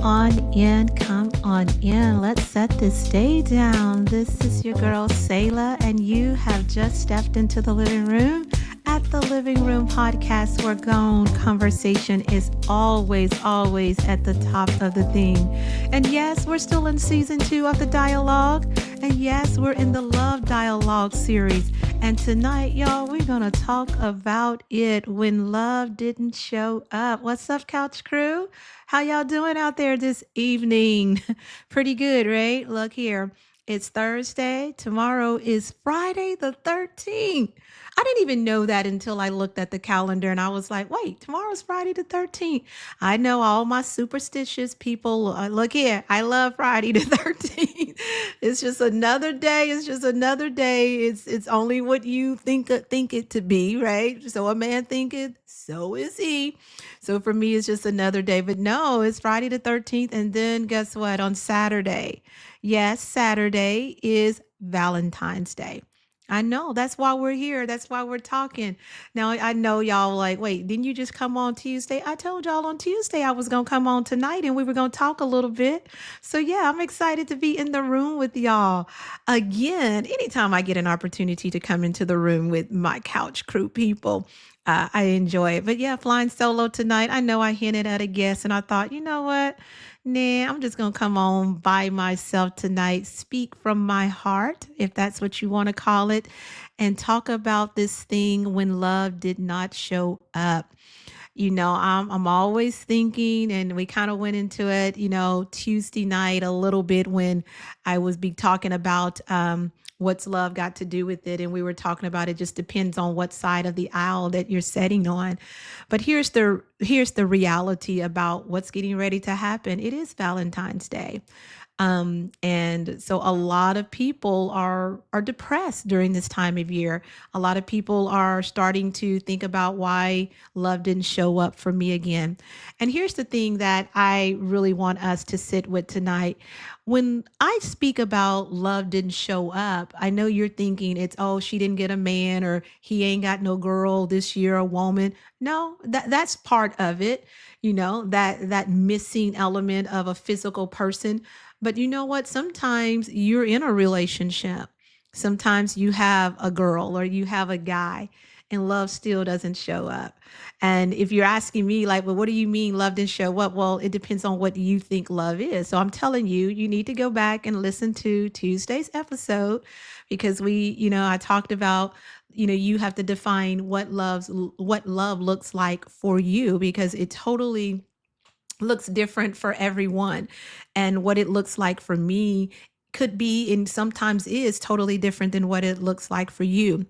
on in, come on in. Let's set this day down. This is your girl, Sayla, and you have just stepped into the living room at the Living Room Podcast, where gone conversation is always at the top of the thing. And yes, we're still in season 2 of the dialogue. And yes, we're in the Love Dialogue series. And tonight, y'all, we're going to talk about it when love didn't show up. What's up, Couch Crew? How y'all doing out there this evening? Pretty good, right? Look here. It's Thursday. Tomorrow is Friday the 13th. I didn't even know that until I looked at the calendar and I was like, wait, tomorrow's Friday the 13th. I know all my superstitious people. Look here. I love Friday the 13th. It's just another day. It's just another day. It's only what you think it to be, right? So a man thinketh, so is he. So for me, it's just another day. But no, it's Friday the 13th. And then guess what? On Saturday, yes, Saturday is Valentine's Day. I know. That's why we're here. That's why we're talking. Now, I know y'all like, wait, didn't you just come on Tuesday? I told y'all on Tuesday I was going to come on tonight and we were going to talk a little bit. So, yeah, I'm excited to be in the room with y'all. Again, anytime I get an opportunity to come into the room with my couch crew people, I enjoy it. But yeah, flying solo tonight. I know I hinted at a guest and I thought, you know what? Nah, I'm just going to come on by myself tonight, speak from my heart, if that's what you want to call it, and talk about this thing when love did not show up. I'm always thinking, and we kind of went into it, Tuesday night a little bit when I was be talking about what's love got to do with it, and we were talking about it just depends on what side of the aisle that you're sitting on. But here's the reality about what's getting ready to happen. It is Valentine's Day. And so a lot of people are depressed during this time of year. A lot of people are starting to think about why love didn't show up for me again. And here's the thing that I really want us to sit with tonight. When I speak about love didn't show up, I know you're thinking it's, oh, she didn't get a man or he ain't got no girl this year, a woman. No, that's part of it, that missing element of a physical person. But you know what? Sometimes you're in a relationship. Sometimes you have a girl or you have a guy and love still doesn't show up. And if you're asking me, like, well, what do you mean love didn't show up? Well, it depends on what you think love is. So I'm telling you, you need to go back and listen to Tuesday's episode because I talked about, you have to define what love looks like for you because it totally looks different for everyone. And what it looks like for me could be and sometimes is totally different than what it looks like for you.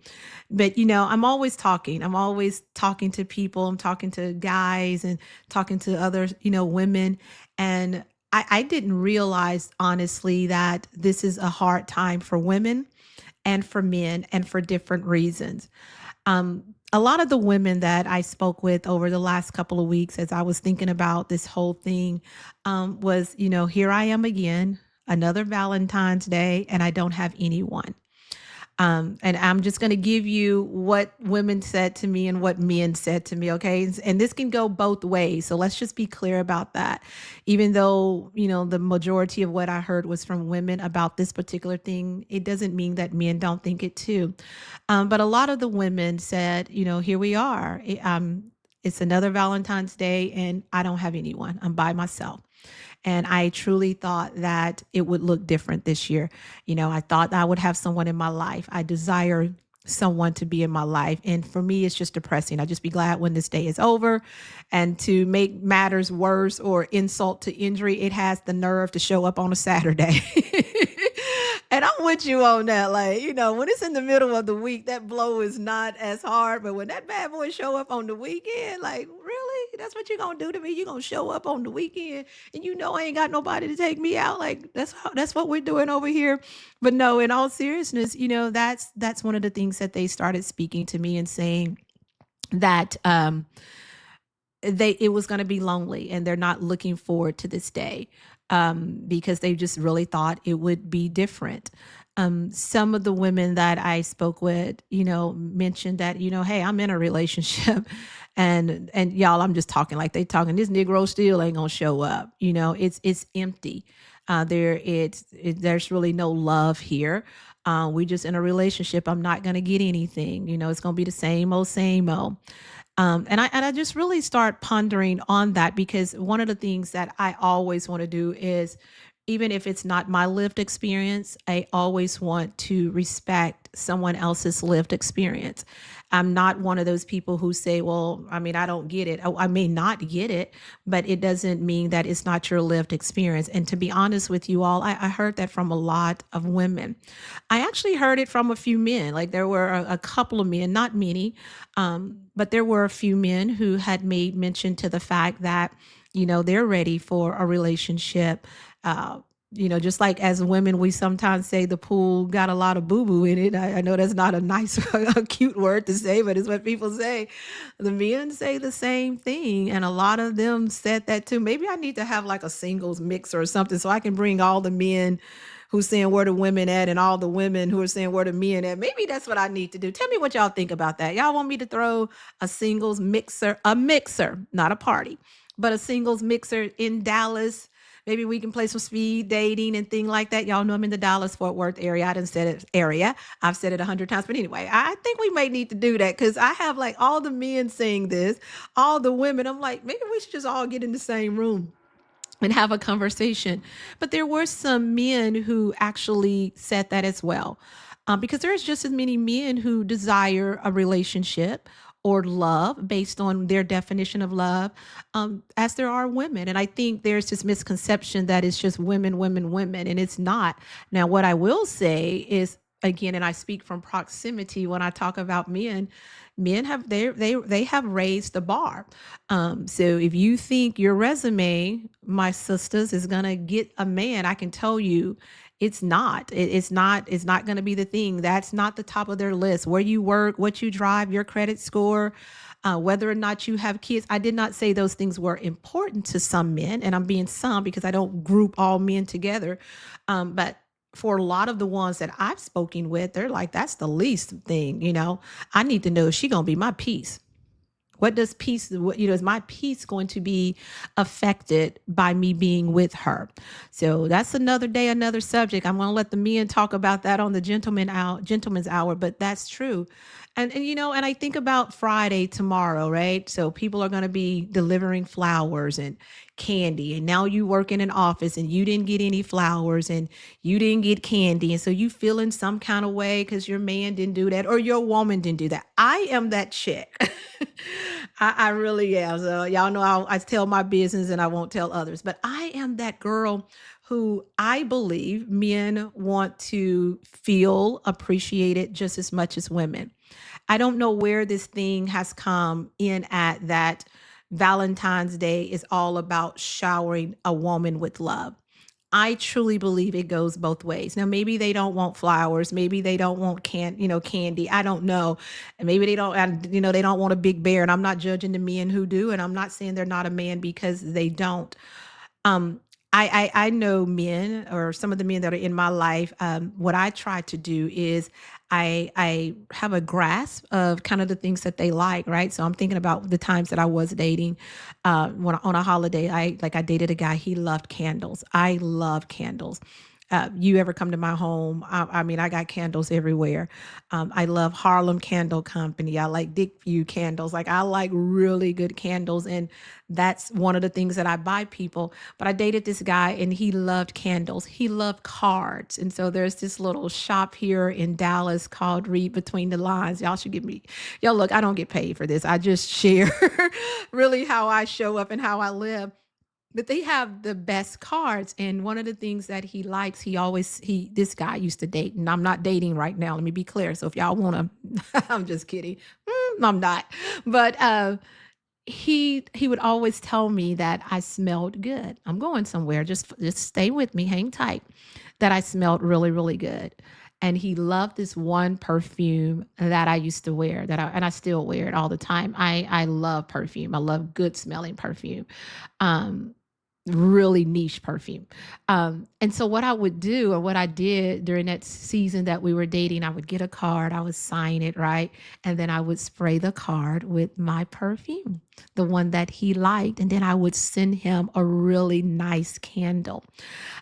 But I'm always talking. I'm always talking to people. I'm talking to guys and talking to other, women. And I didn't realize honestly that this is a hard time for women and for men and for different reasons. A lot of the women that I spoke with over the last couple of weeks, as I was thinking about this whole thing, was, here I am again, another Valentine's Day, and I don't have anyone. And I'm just going to give you what women said to me and what men said to me. Okay. And this can go both ways. So let's just be clear about that. Even though, the majority of what I heard was from women about this particular thing, it doesn't mean that men don't think it too. But a lot of the women said, here we are. It's another Valentine's Day and I don't have anyone. I'm by myself. And I truly thought that it would look different this year. I thought I would have someone in my life. I desire someone to be in my life. And for me, it's just depressing. I just be glad when this day is over. And to make matters worse or insult to injury, it has the nerve to show up on a Saturday. And I'm with you on that. Like, when it's in the middle of the week, that blow is not as hard. But when that bad boy show up on the weekend, like, really? That's what you're going to do to me? You're going to show up on the weekend and I ain't got nobody to take me out. Like, that's what we're doing over here. But no, in all seriousness, that's one of the things that they started speaking to me and saying that it was going to be lonely and they're not looking forward to this day because they just really thought it would be different. Some of the women that I spoke with, mentioned that, hey, I'm in a relationship And y'all, I'm just talking like they talking. This Negro still ain't gonna show up. It's empty. There's really no love here. We just in a relationship. I'm not gonna get anything. It's gonna be the same old, same old. And I just really start pondering on that, because one of the things that I always want to do is, even if it's not my lived experience, I always want to respect someone else's lived experience. I'm not one of those people who say, well, I mean, I don't get it. I may not get it, but it doesn't mean that it's not your lived experience. And to be honest with you all, I heard that from a lot of women. I actually heard it from a few men. Like, there were a couple of men, not many, but there were a few men who had made mention to the fact that, they're ready for a relationship. Uh, just like as women, we sometimes say the pool got a lot of boo boo in it. I know that's not a nice, a cute word to say, but it's what people say. The men say the same thing. And a lot of them said that too. Maybe I need to have like a singles mix or something so I can bring all the men who's saying where the women at and all the women who are saying where the men at. Maybe that's what I need to do. Tell me what y'all think about that. Y'all want me to throw a mixer, not a party, but a singles mixer in Dallas? Maybe we can play some speed dating and thing like that. Y'all know I'm in the Dallas Fort Worth area. I didn't said it area. I've said it 100 times. But anyway, I think we may need to do that, because I have like all the men saying this, all the women. I'm like, maybe we should just all get in the same room and have a conversation. But there were some men who actually said that as well, because there's just as many men who desire a relationship or love based on their definition of love, as there are women. And I think there's this misconception that it's just women, women, women, and it's not. Now, what I will say is, again, and I speak from proximity when I talk about men, men have they have raised the bar. So if you think your resume, my sisters, is gonna get a man, I can tell you it's not. It's not gonna be the thing. That's not the top of their list. Where you work, what you drive, your credit score, whether or not you have kids. I did not say those things were important to some men, and I'm being some because I don't group all men together. But for a lot of the ones that I've spoken with, they're like, that's the least thing. I need to know, is she gonna be my peace? What does peace, is my peace going to be affected by me being with her? So that's another day, another subject. I'm going to let the men talk about that on the gentleman's hour, but that's true. And I think about Friday tomorrow, right? So people are going to be delivering flowers and candy. And now you work in an office and you didn't get any flowers and you didn't get candy. And so you feel in some kind of way because your man didn't do that or your woman didn't do that. I am that chick. I really am. So y'all know I tell my business and I won't tell others, but I am that girl who I believe men want to feel appreciated just as much as women. I don't know where this thing has come in at, that Valentine's Day is all about showering a woman with love. I truly believe it goes both ways. Now, maybe they don't want flowers. Maybe they don't want candy. I don't know. And maybe they don't, and, they don't want a big bear. And I'm not judging the men who do. And I'm not saying they're not a man because they don't. um I know men, or some of the men that are in my life. What I try to do is I have a grasp of kind of the things that they like, right? So I'm thinking about the times that I was dating. When on a holiday, I dated a guy. He loved candles. I love candles. You ever come to my home? I mean, I got candles everywhere. I love Harlem Candle Company. I like Dick View candles. Like, I like really good candles, and that's one of the things that I buy people. But I dated this guy, and he loved candles. He loved cards, and so there's this little shop here in Dallas called Read Between the Lines. Y'all should give me. Y'all, look, I don't get paid for this. I just share really how I show up and how I live. But they have the best cards. And one of the things that he likes, this guy used to date, and I'm not dating right now. Let me be clear. So if y'all want to, I'm just kidding. I'm not. But he would always tell me that I smelled good. I'm going somewhere. Just stay with me. Hang tight. That I smelled really, really good. And he loved this one perfume that I used to wear, and I still wear it all the time. I love perfume. I love good smelling perfume. Um, really niche perfume. And so what I would do, or what I did during that season that we were dating, I would get a card, I would sign it, right? And then I would spray the card with my perfume, the one that he liked. And then I would send him a really nice candle.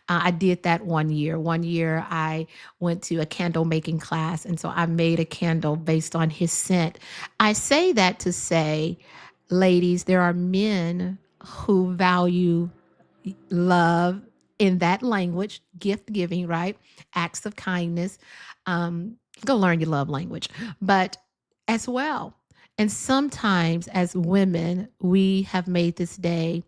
I did that one year. One year I went to a candle making class. And so I made a candle based on his scent. I say that to say, ladies, there are men who value love in that language, gift giving, right? Acts of kindness. Go learn your love language, but as well. And sometimes as women, we have made this day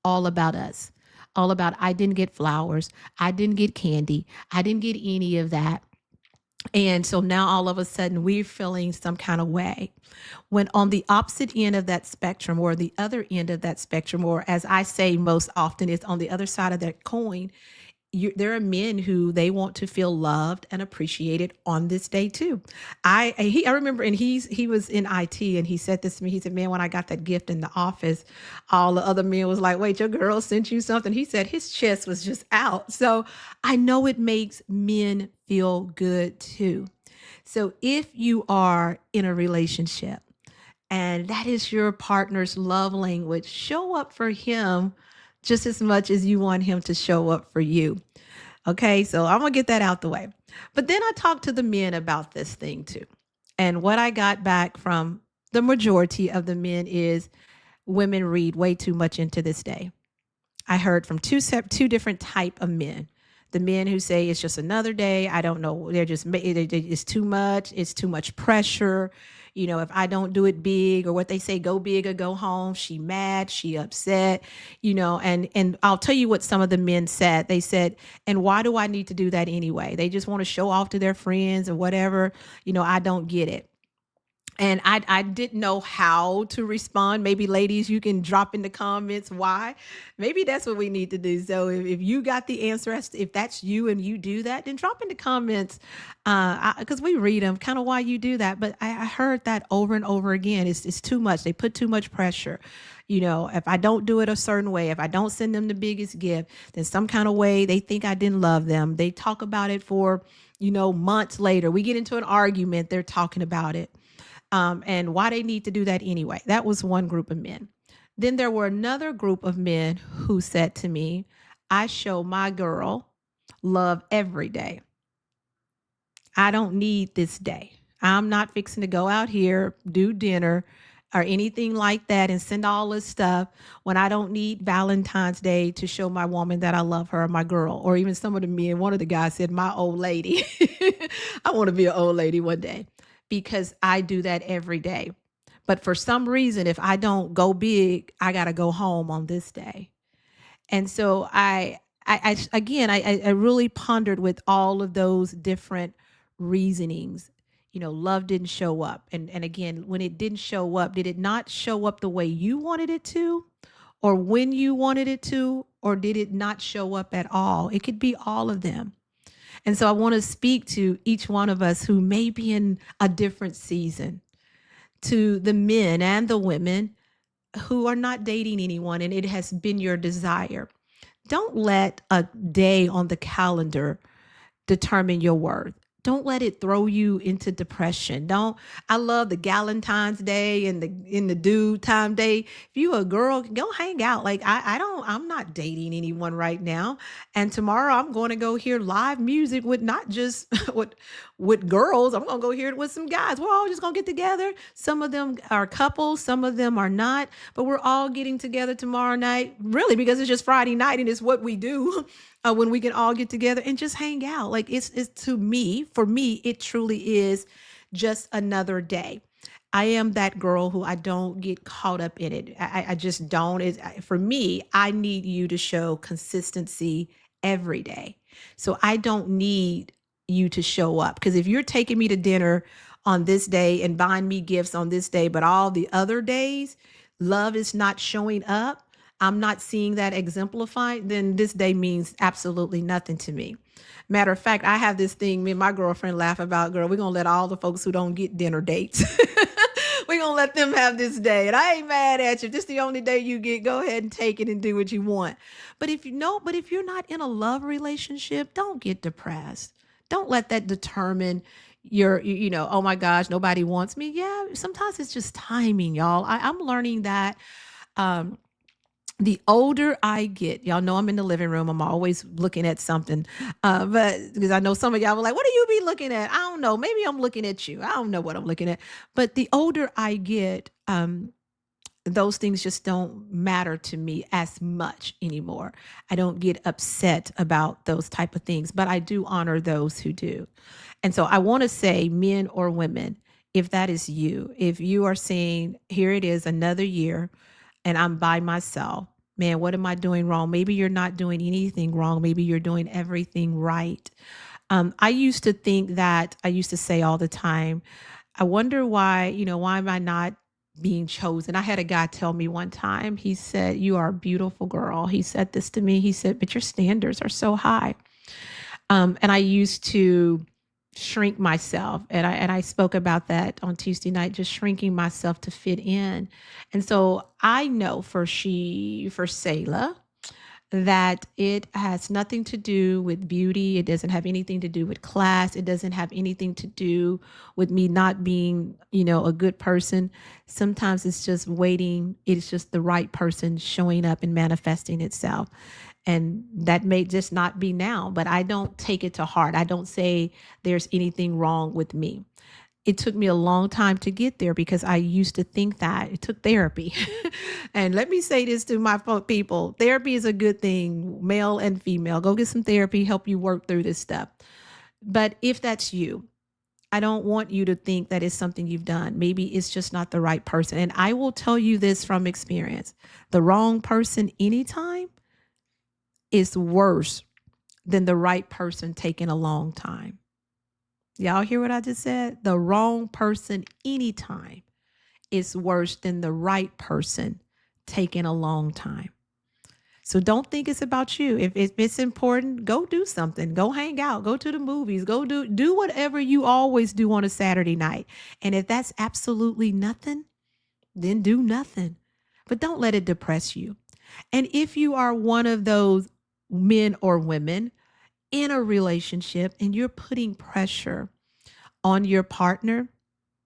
all about us, all about I didn't get flowers, I didn't get candy, I didn't get any of that. And so now all of a sudden we're feeling some kind of way. When on the opposite end of that spectrum, or the other end of that spectrum, or as I say most often, is on the other side of that coin, there are men who they want to feel loved and appreciated on this day too. I remember, and he was in IT, and he said this to me. He said, "Man, when I got that gift in the office, all the other men was like, 'Wait, your girl sent you something?'" He said his chest was just out. So I know it makes men feel good too. So if you are in a relationship and that is your partner's love language, show up for him just as much as you want him to show up for you. Okay, so I'm gonna get that out the way. But then I talked to the men about this thing too. And what I got back from the majority of the men is women read way too much into this day. I heard from two different type of men. The men who say it's just another day. I don't know. It's too much. It's too much pressure. You know, if I don't do it big, or what they say, go big or go home. She mad. She upset. You know, and I'll tell you what some of the men said. They said, and why do I need to do that anyway? They just want to show off to their friends or whatever. You know, I don't get it. And I didn't know how to respond. Maybe ladies, you can drop in the comments why. Maybe that's what we need to do. So if you got the answer, as to if that's you and you do that, then drop in the comments, because we read them, kind of why you do that. But I heard that over and over again. It's too much. They put too much pressure. You know, if I don't do it a certain way, if I don't send them the biggest gift, then some kind of way they think I didn't love them. They talk about it for, months later. We get into an argument, they're talking about it, and why they need to do that anyway. That was one group of men. Then there were another group of men who said to me, I show my girl love every day. I don't need this day. I'm not fixing to go out here, do dinner or anything like that and send all this stuff when I don't need Valentine's Day to show my woman that I love her, my girl. Or even some of the men, one of the guys said, my old lady. I want to be an old lady one day, because I do that every day. But for some reason, if I don't go big, I got to go home on this day. And so I really pondered with all of those different reasonings. Love didn't show up. And again, when it didn't show up, did it not show up the way you wanted it to, or when you wanted it to, or did it not show up at all? It could be all of them. And so I want to speak to each one of us who may be in a different season, to the men and the women who are not dating anyone and it has been your desire. Don't let a day on the calendar determine your worth. Don't let it throw you into depression. Don't. I love the Valentine's Day and the due time day. If you a girl, go hang out. Like I'm not dating anyone right now. And tomorrow I'm going to go hear live music with not just with girls. I'm gonna go hear it with some guys. We're all just gonna get together. Some of them are couples, some of them are not, but we're all getting together tomorrow night, really, because it's just Friday night and it's what we do. When we can all get together and just hang out. Like it's to me, for me, it truly is just another day. I am that girl who I don't get caught up in it. I just don't. For me, I need you to show consistency every day. So I don't need you to show up, because if you're taking me to dinner on this day and buying me gifts on this day, but all the other days, love is not showing up, I'm not seeing that exemplified, then this day means absolutely nothing to me. Matter of fact, I have this thing, me and my girlfriend laugh about, girl, we're going to let all the folks who don't get dinner dates, We're gonna let them have this day. And I ain't mad at you. If this is the only day you get, go ahead and take it and do what you want. But if you're not in a love relationship, don't get depressed. Don't let that determine oh my gosh, nobody wants me. Yeah, sometimes it's just timing, y'all. I'm learning that um the older I get, y'all know I'm in the living room. I'm always looking at something. But because I know some of y'all were like, what do you be looking at? I don't know. Maybe I'm looking at you. I don't know what I'm looking at. But the older I get, those things just don't matter to me as much anymore. I don't get upset about those type of things, but I do honor those who do. And so I want to say, men or women, if that is you, if you are saying, here it is another year and I'm by myself, man, what am I doing wrong? Maybe you're not doing anything wrong. Maybe you're doing everything right. I used to think that, I used to say all the time, I wonder why, why am I not being chosen? I had a guy tell me one time, he said, you are a beautiful girl. He said this to me. He said, but your standards are so high. And I used to shrink myself. And I spoke about that on Tuesday night, just shrinking myself to fit in. And so I know for Sayla, that it has nothing to do with beauty. It doesn't have anything to do with class. It doesn't have anything to do with me not being, a good person. Sometimes it's just waiting. It's just the right person showing up and manifesting itself. And that may just not be now, but I don't take it to heart. I don't say there's anything wrong with me. It took me a long time to get there because I used to think that. It took therapy. And let me say this to my people, therapy is a good thing, male and female. Go get some therapy, help you work through this stuff. But if that's you, I don't want you to think that it's something you've done. Maybe it's just not the right person. And I will tell you this from experience. The wrong person anytime is worse than the right person taking a long time. Y'all hear what I just said? The wrong person anytime is worse than the right person taking a long time. So don't think it's about you. If it's important, go do something. Go hang out. Go to the movies. Go do whatever you always do on a Saturday night. And if that's absolutely nothing, then do nothing. But don't let it depress you. And if you are one of those men or women in a relationship and you're putting pressure on your partner,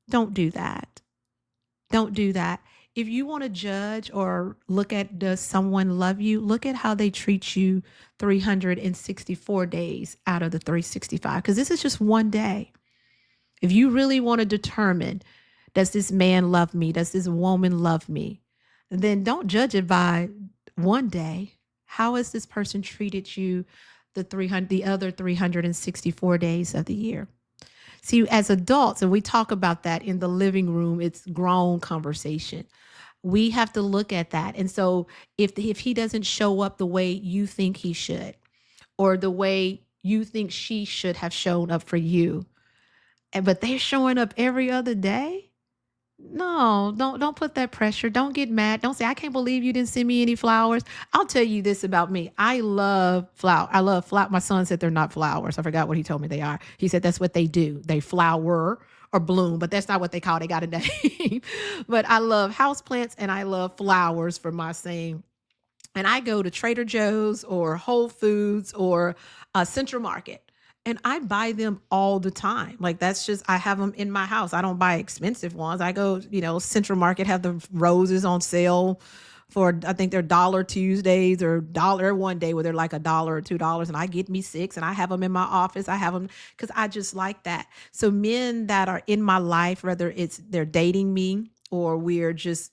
don't do that. Don't do that. If you want to judge or look at, does someone love you, look at how they treat you 364 days out of the 365, because this is just one day. If you really want to determine, does this man love me? Does this woman love me? Then don't judge it by one day. How has this person treated you the other 364 days of the year? See, as adults, and we talk about that in the living room, it's grown conversation. We have to look at that. And so if he doesn't show up the way you think he should, or the way you think she should have shown up for you, but they're showing up every other day, no, don't put that pressure. Don't get mad. Don't say, I can't believe you didn't send me any flowers. I'll tell you this about me. I love flower. I love flower. My son said they're not flowers. I forgot what he told me they are. He said that's what they do. They flower or bloom, but that's not what they call it. They got a name. But I love houseplants and I love flowers for my saying. And I go to Trader Joe's or Whole Foods or Central Market. And I buy them all the time. Like that's just, I have them in my house. I don't buy expensive ones. I go, Central Market have the roses on sale for, I think they're Dollar Tuesdays or dollar one day where they're like $1 or $2. And I get me 6 and I have them in my office. I have them because I just like that. So men that are in my life, whether it's they're dating me or we're just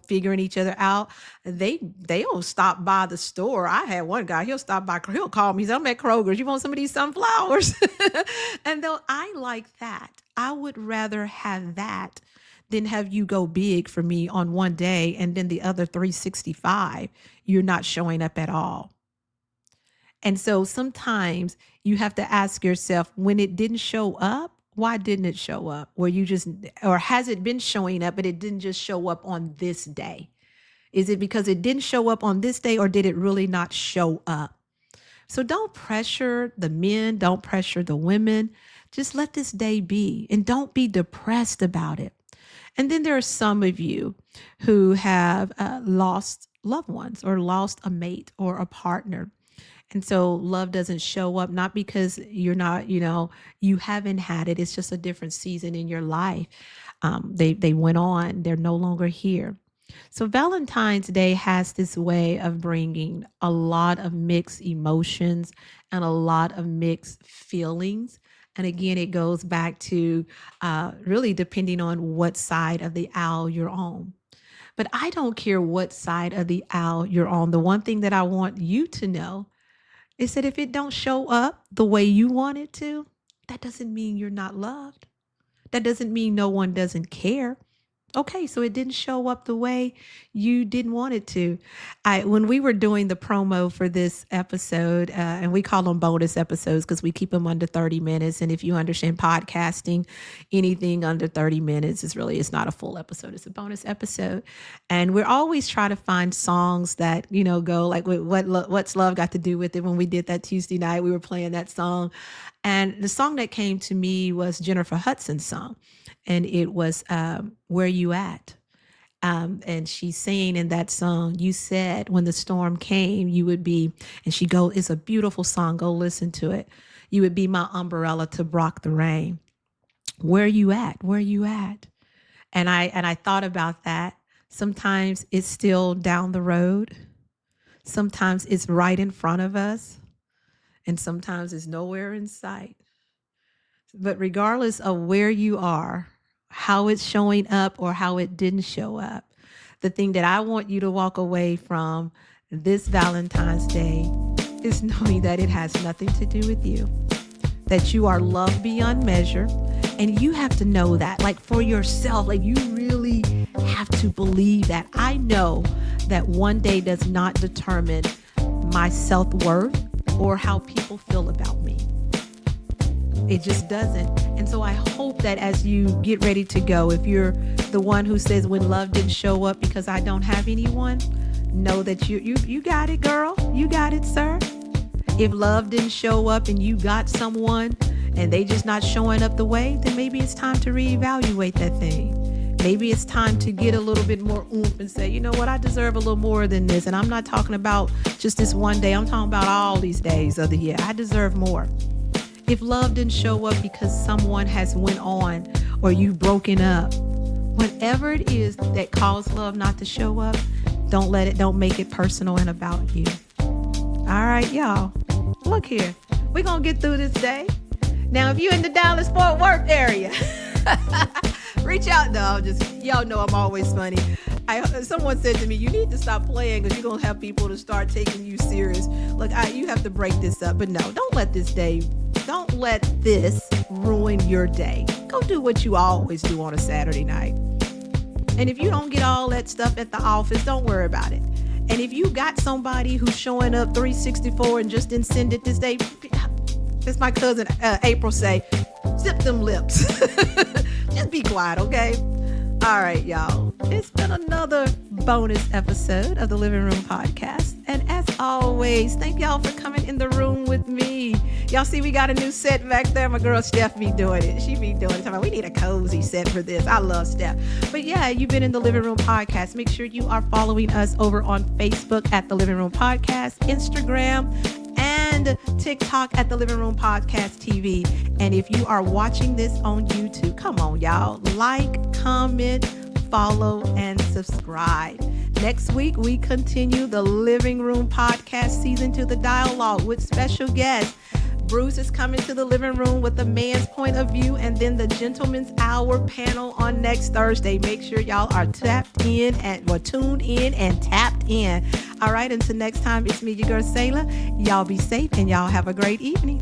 figuring each other out, they'll stop by the store. I had one guy, he'll call me, I'm at Kroger's, you want some of these sunflowers? And though I like that, I would rather have that than have you go big for me on one day and then the other 365 you're not showing up at all. And so sometimes you have to ask yourself, when it didn't show up, why didn't it show up? Or has it been showing up, but it didn't just show up on this day? Is it because it didn't show up on this day, or did it really not show up? So don't pressure the men, don't pressure the women. Just let this day be and don't be depressed about it. And then there are some of you who have lost loved ones or lost a mate or a partner. And so love doesn't show up, not because you're not, you haven't had it. It's just a different season in your life. They went on. They're no longer here. So Valentine's Day has this way of bringing a lot of mixed emotions and a lot of mixed feelings. And again, it goes back to really depending on what side of the aisle you're on. But I don't care what side of the aisle you're on. The one thing that I want you to know is that if it don't show up the way you want it to, that doesn't mean you're not loved. That doesn't mean no one doesn't care. Okay, so it didn't show up the way you didn't want it to. When we were doing the promo for this episode, and we call them bonus episodes because we keep them under 30 minutes. And if you understand podcasting, anything under 30 minutes it's not a full episode. It's a bonus episode. And we're always trying to find songs that, go like, what's love got to do with it? When we did that Tuesday night, we were playing that song. And the song that came to me was Jennifer Hudson's song. And it was Where You At? And she's saying in that song, you said when the storm came, you would be, and it's a beautiful song. Go listen to it. You would be my umbrella to block the rain. Where you at? Where you at? And I thought about that. Sometimes it's still down the road. Sometimes it's right in front of us. And sometimes it's nowhere in sight. But regardless of where you are, how it's showing up or how it didn't show up, the thing that I want you to walk away from this Valentine's Day is knowing that it has nothing to do with you, that you are loved beyond measure. And you have to know that, like for yourself, like you really have to believe that. I know that one day does not determine my self-worth or how people feel about me. It just doesn't. And so I hope that as you get ready to go, if you're the one who says when love didn't show up because I don't have anyone, know that you got it, girl. You got it, sir. If love didn't show up and you got someone and they just not showing up the way, then maybe it's time to reevaluate that thing. Maybe it's time to get a little bit more oomph and say, you know what, I deserve a little more than this. And I'm not talking about just this one day. I'm talking about all these days of the year. I deserve more. If love didn't show up because someone has went on or you've broken up, whatever it is that caused love not to show up, don't make it personal and about you. All right, y'all, look here. We're going to get through this day. Now, if you're in the Dallas-Fort Worth area, reach out. No, y'all know I'm always funny. Someone said to me, you need to stop playing because you're going to have people to start taking you serious. Look, you have to break this up. But no, don't let this ruin your day. Go do what you always do on a Saturday night. And if you don't get all that stuff at the office, don't worry about it. And if you got somebody who's showing up 364 and just didn't send it this day, as my cousin April say, zip them lips. Just be quiet, okay? All right, y'all. It's been another bonus episode of the Living Room Podcast. And as always, thank y'all for coming in the room with me. Y'all see we got a new set back there. My girl Steph be doing it. She be doing it. We need a cozy set for this. I love Steph. But yeah, you've been in the Living Room Podcast. Make sure you are following us over on Facebook at the Living Room Podcast, Instagram, and TikTok at the Living Room Podcast TV. And if you are watching this on YouTube, come on, y'all. Like, comment, follow, and subscribe. Next week, we continue the Living Room Podcast Season 2, the dialogue with special guests. Bruce is coming to the living room with a man's point of view, and then the Gentleman's Hour panel on next Thursday. Make sure y'all are tuned in and tapped in. All right, until next time, it's me, your girl Sayla. Y'all be safe and y'all have a great evening.